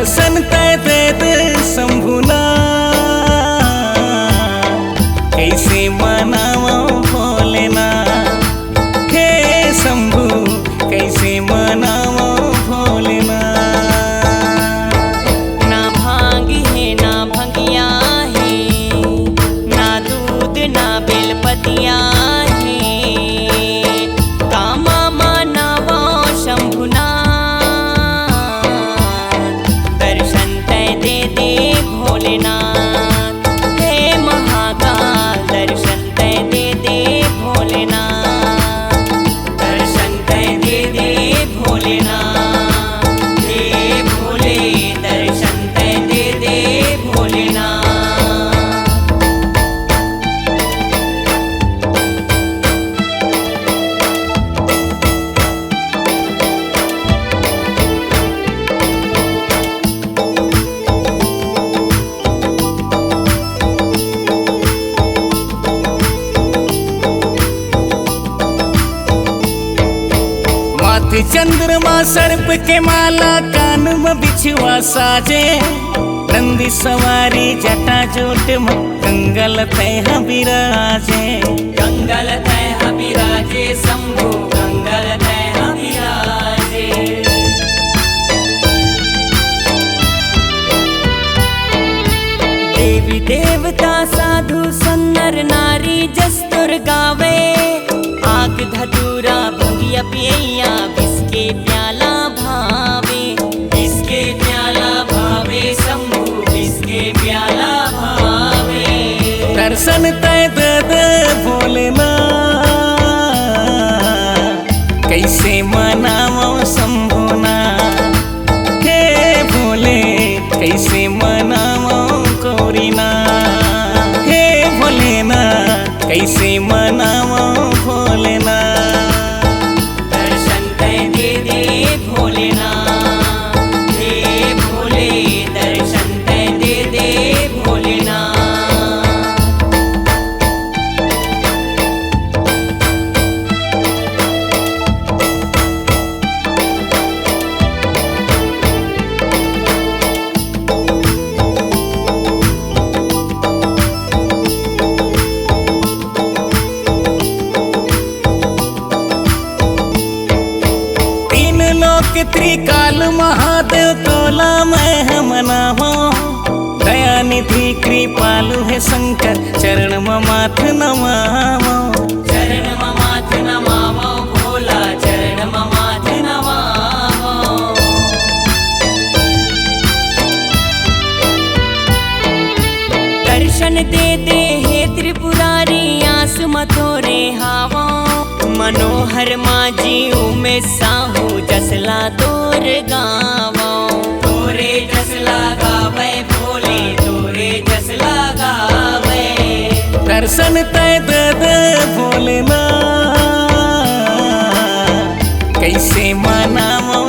दर्शन तय दे दे शंभुना, कैसे मनावा भोलेनाथ। हे शंभु कैसे मनावा भोलेनाथ। ना भांग है ना भंगिया है, ना दूध ना बेलपतिया है, कामा मानवा शंभुना, दर्शन तय दे दे भोलेनाथ। हे महाकाल दर्शन तय दे दे भोलेनाथ, दर्शन तय दे दे भोलेनाथ। हे भोले दर्शन तय दे दे भोलेनाथ। माथे चंद्रमा सर्प के माला, कान में बिछुआ साजे, नंदी सवारी जटा जोट में कंगल तय बिराजे। गंगल तय विराजे शंभु, गंगल तय विराजे। देवी देवता साधु सन्नर नारी जस्तुर गावे, आग धतूरा भंगिया पियैया, बिस्के प्याला भावे, बिस्के प्याला भावे शंभु, बिस्के प्याला भावे। दर्शन तय दे दे भोलेनाथ, कैसे मनावो शंभुना। हे भोले कैसे मनावो गौरीनाथ। हे भोलेनाथ कैसे मनावो भोलेनाथ। दर्शन तय दे दे भोलेनाथ। हे भोले दर्शन तय दे दे भोलेनाथ। त्रिकाल महादेव तोला मैं मनावो, दयानिधि कृपालु है शंकर चरण माथ नमावो। चरण माथ नमावो भोला, चरण माथ नमावो। दर्शन दे दे हे त्रिपुरारी, आस मथोरे हावो, मनोहर माझी उमेश साहू जसला तोर गावो। तोरे जसला गावे भोले, तोरे जसला गावे। दर्शन तय दे दे भोलेनाथ, कैसे मनावो